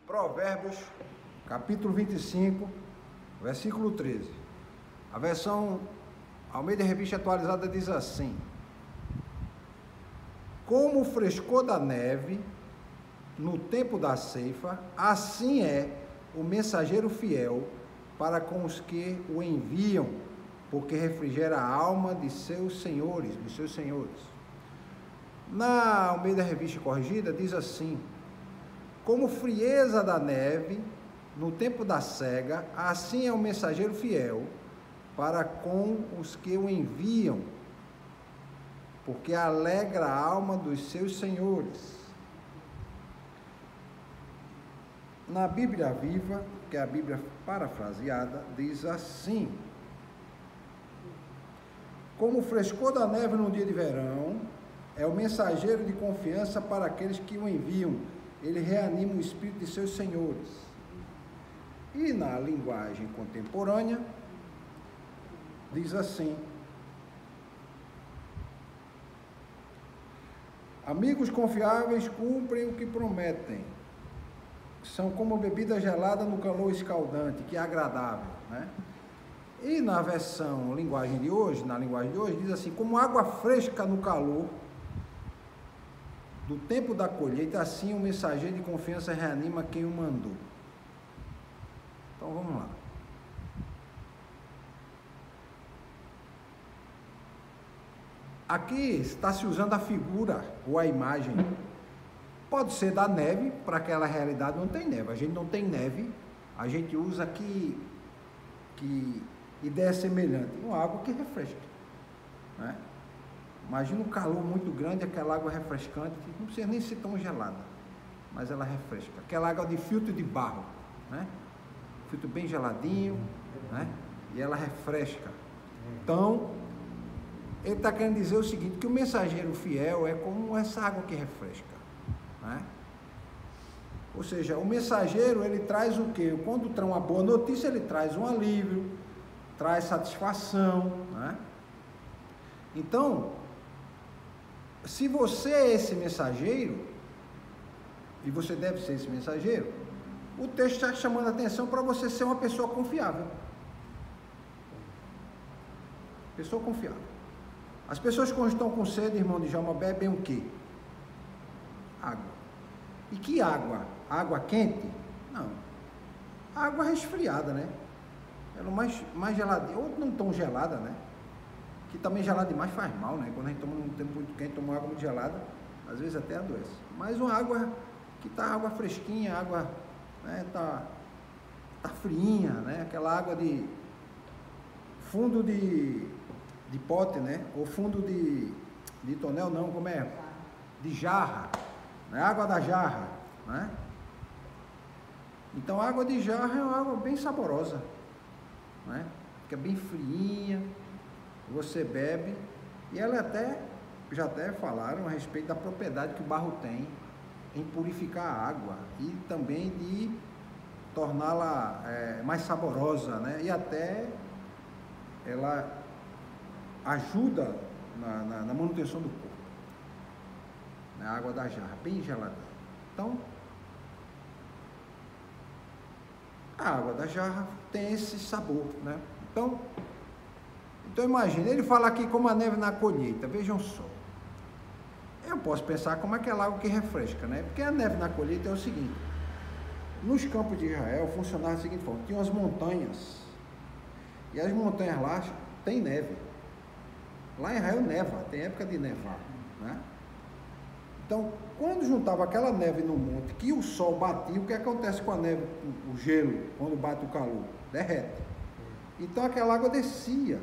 Provérbios, capítulo 25, versículo 13. A versão Almeida Revista Atualizada diz assim: como o frescor da neve no tempo da ceifa, assim é o mensageiro fiel para com os que o enviam, porque refrigera a alma de seus senhores, Na Almeida Revista Corrigida diz assim: como frieza da neve no tempo da cega, assim é o mensageiro fiel para com os que o enviam, porque alegra a alma dos seus senhores. Na Bíblia Viva, que é a Bíblia parafraseada, diz assim: como o frescor da neve no dia de verão, é o mensageiro de confiança para aqueles que o enviam. Ele reanima o espírito de seus senhores. E na linguagem contemporânea, diz assim: amigos confiáveis cumprem o que prometem. São como bebida gelada no calor escaldante, que é agradável, né? E na versão linguagem de hoje, diz assim: como água fresca no calor do tempo da colheita, assim o mensageiro de confiança reanima quem o mandou. Então vamos lá. Aqui está se usando a figura ou a imagem. Pode ser da neve, para aquela realidade não tem neve. A gente não tem neve, a gente usa que ideia semelhante, uma água que refresca, né? Imagina um calor muito grande, aquela água refrescante, que não precisa nem ser tão gelada, mas ela refresca. Aquela água de filtro de barro, né? Filtro bem geladinho, né? E ela refresca. Então, ele está querendo dizer o seguinte, que o mensageiro fiel é como essa água que refresca, né? Ou seja, o mensageiro, ele traz o quê? Quando traz uma boa notícia, ele traz um alívio, traz satisfação, né? Então, se você é esse mensageiro, e você deve ser esse mensageiro, o texto está chamando a atenção para você ser uma pessoa confiável. Pessoa confiável. As pessoas quando estão com sede, irmão de Djalma, bebem o quê? Água. E que água? Água quente? Não. Água resfriada, né? Ela mais geladinha, ou não tão gelada, né? Que também gelada demais faz mal, né? Quando a gente toma num tempo muito quente, toma água muito gelada, às vezes até adoece. Mas uma água que tá água fresquinha, água, né, tá friinha, né? Aquela água de fundo de pote, né? Ou fundo de tonel, não, como é? De jarra, né? Água da jarra, né? Então a água de jarra é uma água bem saborosa, né? Fica bem friinha, você bebe, e ela já até falaram a respeito da propriedade que o barro tem em purificar a água e também de torná-la mais saborosa, né? E até ela ajuda na manutenção do corpo, na água da jarra, bem gelada. Então, a água da jarra tem esse sabor, né? Então imagine, ele fala aqui como a neve na colheita, vejam só. Eu posso pensar como aquela água que refresca, né? Porque a neve na colheita é o seguinte: nos campos de Israel funcionava da seguinte forma: tinha as montanhas, e as montanhas lá tem neve. Lá em Israel neva, tem época de nevar, né? Então, quando juntava aquela neve no monte, que o sol batia, o que acontece com a neve, o gelo, quando bate o calor? Derrete. Então aquela água descia,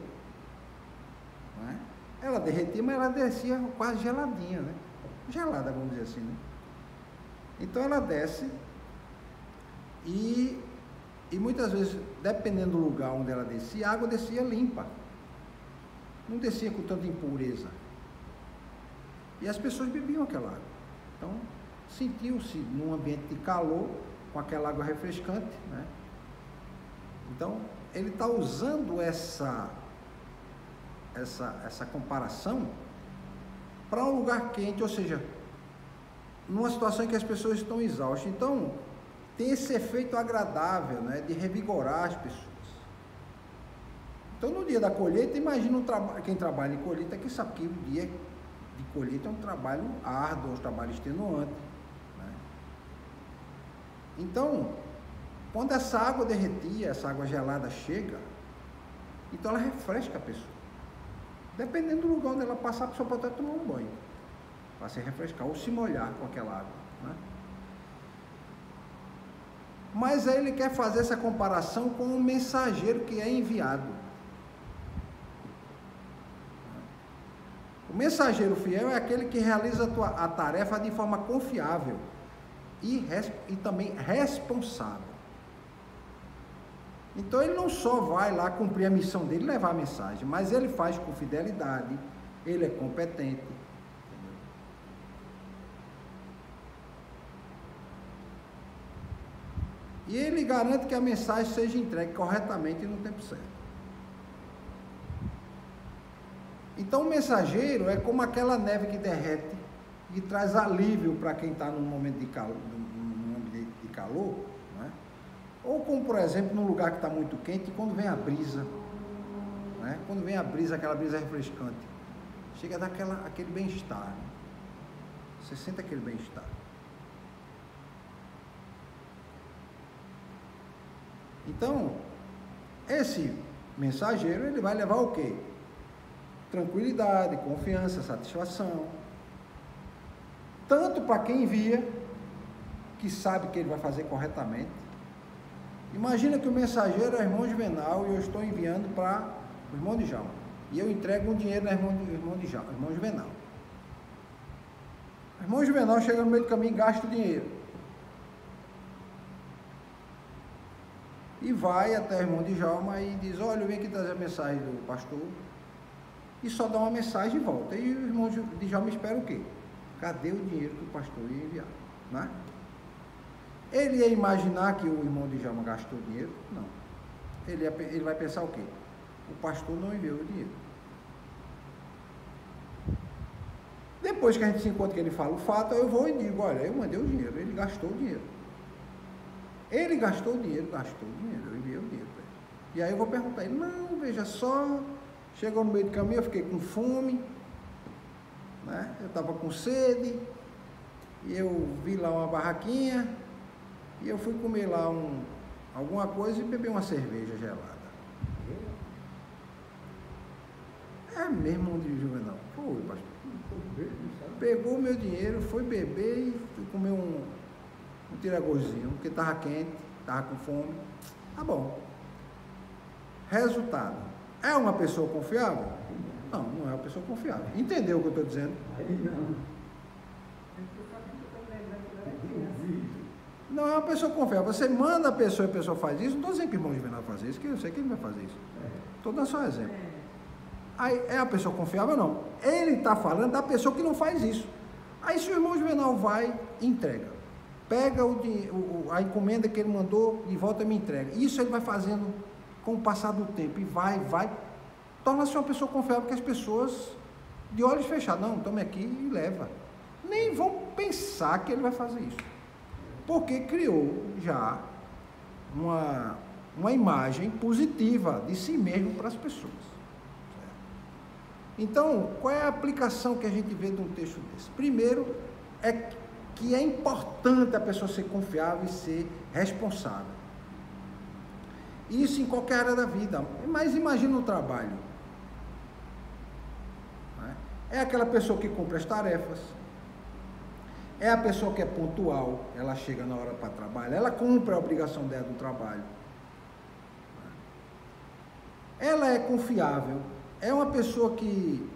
né? Ela derretia, mas ela descia quase geladinha, né? Gelada, vamos dizer assim, né? Então ela desce e muitas vezes, dependendo do lugar onde ela descia, a água descia limpa, não descia com tanta impureza, e as pessoas bebiam aquela água. Então sentiu-se num ambiente de calor com aquela água refrescante, né? Então ele está usando essa comparação para um lugar quente, ou seja, numa situação em que as pessoas estão exaustas. Então, tem esse efeito agradável, né, de revigorar as pessoas. Então, no dia da colheita, imagina quem trabalha em colheita, que sabe que o dia de colheita é um trabalho árduo, um trabalho extenuante, né? Então, quando essa água derretida, essa água gelada chega, então ela refresca a pessoa. Dependendo do lugar onde ela passar, a pessoa pode até tomar um banho, para se refrescar, ou se molhar com aquela água, né? Mas aí ele quer fazer essa comparação com o mensageiro que é enviado. O mensageiro fiel é aquele que realiza a tarefa de forma confiável e também responsável. Então ele não só vai lá cumprir a missão dele, levar a mensagem, mas ele faz com fidelidade, ele é competente. Entendeu? E ele garante que a mensagem seja entregue corretamente e no tempo certo. Então o mensageiro é como aquela neve que derrete e traz alívio para quem está num momento de calor, né? Ou como, por exemplo, num lugar que está muito quente, quando vem a brisa, né? Quando vem a brisa, aquela brisa refrescante, chega a dar aquele bem-estar, né? Você sente aquele bem-estar. Então, esse mensageiro, ele vai levar o quê? Tranquilidade, confiança, satisfação, tanto para quem envia, que sabe que ele vai fazer corretamente. Imagina que o mensageiro é o irmão Juvenal e eu estou enviando para o irmão Djalma, e eu entrego um dinheiro no irmão Juvenal. O irmão Juvenal chega no meio do caminho e gasta o dinheiro, e vai até o irmão Djalma e diz: olha, eu vim aqui trazer a mensagem do pastor, e só dá uma mensagem e volta. E o irmão Djalma espera o quê? Cadê o dinheiro que o pastor ia enviar? Né? Ele ia imaginar que o irmão Djalma gastou dinheiro? Não. Ele vai pensar o quê? O pastor não enviou o dinheiro. Depois que a gente se encontra, que ele fala o fato, eu vou e digo: olha, eu mandei o dinheiro, ele gastou o dinheiro. Ele gastou o dinheiro, eu enviei o dinheiro para ele. E aí eu vou perguntar a ele: não, veja só, chegou no meio do caminho, eu fiquei com fome, né? Eu estava com sede, e eu vi lá uma barraquinha, e eu fui comer lá alguma coisa e beber uma cerveja gelada. É mesmo, de Juvenal? Foi, pastor. Pegou o meu dinheiro, foi beber e fui comer um tiragozinho, porque estava quente, estava com fome. Tá bom. Resultado: é uma pessoa confiável? Não, não é uma pessoa confiável. Entendeu o que eu estou dizendo? Não é uma pessoa confiável. Você manda a pessoa e a pessoa faz isso. Não estou dizendo que o irmão Juvenal vai fazer isso, que eu sei que ele vai fazer isso. Estou dando só um exemplo. Aí, é a pessoa confiável? Não. Ele está falando da pessoa que não faz isso. Aí, se o irmão Juvenal vai e entrega, pega a encomenda que ele mandou e volta e me entrega. Isso ele vai fazendo com o passar do tempo, e vai, torna-se uma pessoa confiável, porque as pessoas, de olhos fechados, não, tome aqui e leva. Nem vão pensar que ele vai fazer isso, porque criou já uma imagem positiva de si mesmo para as pessoas. Então, qual é a aplicação que a gente vê de um texto desse? Primeiro, é que é importante a pessoa ser confiável e ser responsável. Isso em qualquer área da vida, mas imagina o trabalho. É aquela pessoa que cumpre as tarefas, é a pessoa que é pontual, ela chega na hora para trabalhar, ela cumpre a obrigação dela do trabalho. Ela é confiável, é uma pessoa que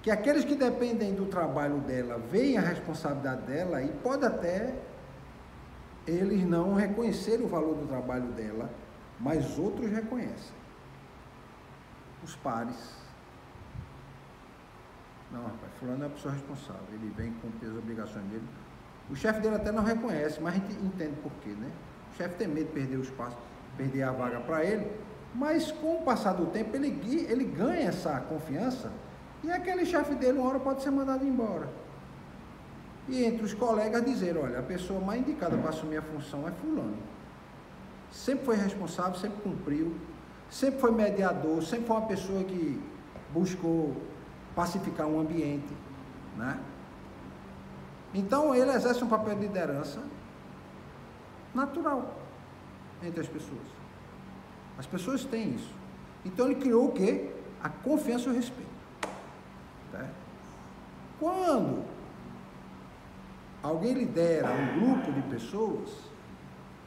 aqueles que dependem do trabalho dela veem a responsabilidade dela, e pode até eles não reconhecerem o valor do trabalho dela, mas outros reconhecem. Os pares. Não, rapaz, fulano é uma pessoa responsável, ele vem cumprir as obrigações dele. O chefe dele até não reconhece, mas a gente entende por quê, né? O chefe tem medo de perder o espaço, perder a vaga para ele, mas com o passar do tempo ele ganha essa confiança, e aquele chefe dele uma hora pode ser mandado embora. e entre os colegas dizer, olha, a pessoa mais indicada para assumir a função é fulano. Sempre foi responsável, sempre cumpriu, sempre foi mediador, sempre foi uma pessoa que buscou pacificar um ambiente, né? Então ele exerce um papel de liderança natural entre as pessoas. As pessoas têm isso. Então ele criou o quê? A confiança e o respeito. Né? Quando alguém lidera um grupo de pessoas,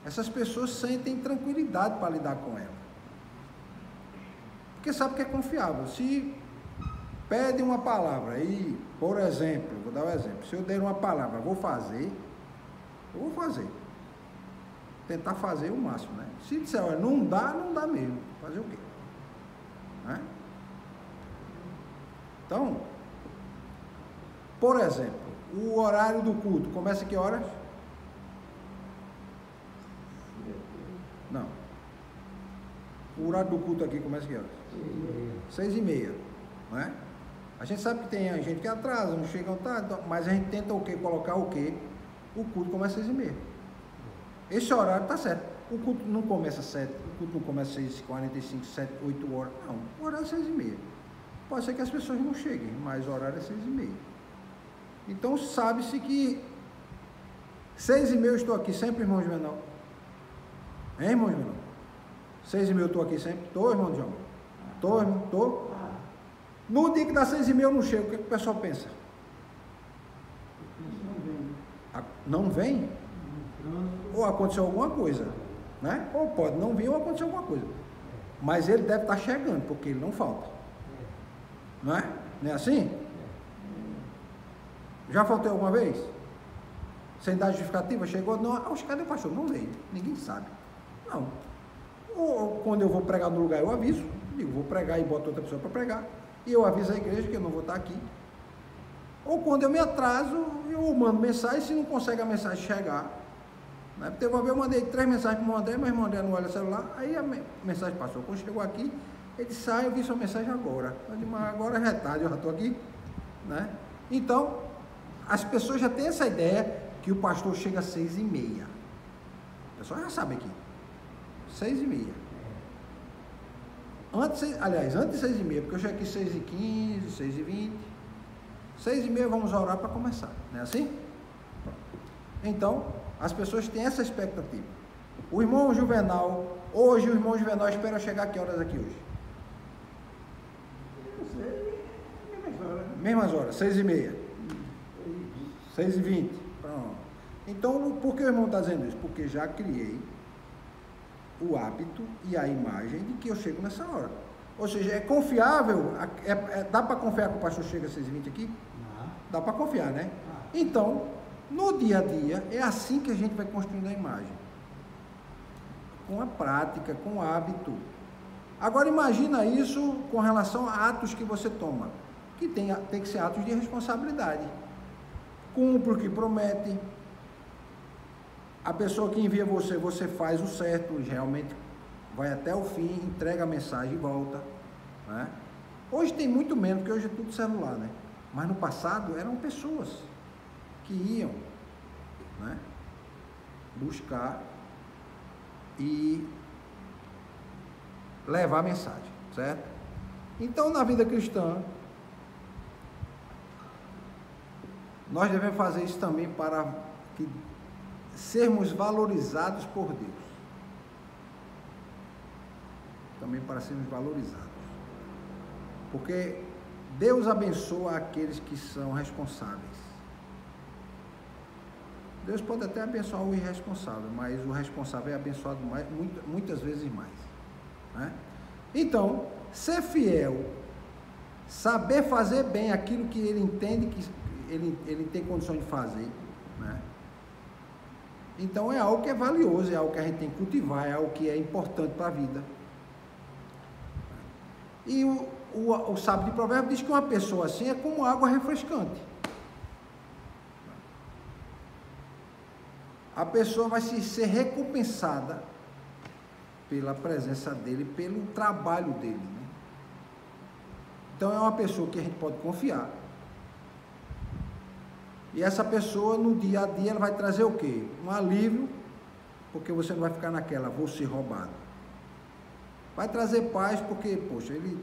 essas pessoas sentem tranquilidade para lidar com ela. Porque sabe que é confiável. Se pede uma palavra e, por exemplo, vou dar um exemplo, se eu der uma palavra, eu vou fazer. Tentar fazer o máximo, né? Se disser, olha, não dá mesmo. Fazer o quê? Né? Então, por exemplo, o horário do culto começa a que horas? Não. O horário do culto aqui começa a que horas? 6h30. Não é? A gente sabe que tem gente que atrasa, não chega tarde, mas a gente tenta o quê? Colocar o quê? O culto começa às 6h30. Esse horário está certo. O culto não começa às 7, o culto não começa às 6h45, 7, 8 horas. Não, o horário é 6h30. Pode ser que as pessoas não cheguem, mas o horário é 6h30. Então sabe-se que 6h30 eu estou aqui sempre, irmão Juvenal. Hein, irmão Juvenal? 6h30 eu estou aqui sempre. Estou, irmão João? Estou, irmão? Estou. No dia que dá 6h30 eu não chego, o que o pessoal pensa? Não vem? Ou aconteceu alguma coisa, né? Ou pode não vir ou aconteceu alguma coisa. Mas ele deve estar chegando, porque ele não falta. Não é? Não é assim? Já faltei alguma vez? Sem dar justificativa, chegou, não, cadê o pastor? Não veio, ninguém sabe. Não. Ou quando eu vou pregar no lugar, eu aviso, digo, vou pregar e boto outra pessoa para pregar. E eu aviso a igreja que eu não vou estar aqui. Ou quando eu me atraso, eu mando mensagem, se não consegue a mensagem chegar. Né? Porque uma vez eu mandei 3 mensagens para o irmão André, mas o irmão André não olha o celular, aí a mensagem passou. Quando chegou aqui, ele disse, eu vi sua mensagem agora. Eu disse, mas agora é tarde, eu já estou aqui. Né? Então, as pessoas já têm essa ideia que o pastor chega às 6h30. O pessoal já sabe aqui. 6h30. Antes de 6h30, porque eu chego aqui 6h15, 6h20. 6h30 vamos orar para começar. Não é assim? Então, as pessoas têm essa expectativa. O irmão Juvenal, hoje o irmão Juvenal espera chegar a que horas aqui hoje? Não sei, mesmas horas, 6h30. 6h20. Pronto. Então, por que o irmão está dizendo isso? Porque já criei o hábito e a imagem de que eu chego nessa hora. Ou seja, é confiável, dá para confiar que o pastor chega às 6h20 aqui? Dá para confiar, né? Então, no dia a dia, é assim que a gente vai construindo a imagem. Com a prática, com o hábito. Agora imagina isso com relação a atos que você toma, que tem que ser atos de responsabilidade. Cumpre o que promete. A pessoa que envia você faz o certo, realmente vai até o fim, entrega a mensagem e volta. Né? Hoje tem muito menos, porque hoje é tudo celular, né? Mas no passado eram pessoas que iam, né, buscar e levar a mensagem, certo? Então, na vida cristã, nós devemos fazer isso também para que sermos valorizados por Deus. Também para sermos valorizados. Porque Deus abençoa aqueles que são responsáveis. Deus pode até abençoar o irresponsável, mas o responsável é abençoado muitas vezes mais. Né? Então, ser fiel, saber fazer bem aquilo que ele entende que ele tem condição de fazer, né? Então é algo que é valioso, é algo que a gente tem que cultivar, é algo que é importante para a vida. E o sábio de Provérbios diz que uma pessoa assim é como água refrescante. A pessoa vai ser recompensada pela presença dele, pelo trabalho dele. Né? Então é uma pessoa que a gente pode confiar. E essa pessoa, no dia a dia, ela vai trazer o quê? Um alívio, porque você não vai ficar naquela, vou ser roubado. Vai trazer paz, porque, poxa, ele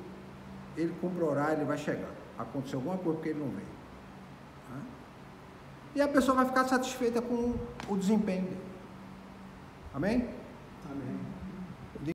cumpre horário, ele vai chegar. Aconteceu alguma coisa porque ele não veio. Né? E a pessoa vai ficar satisfeita com o desempenho dele. Amém? Amém.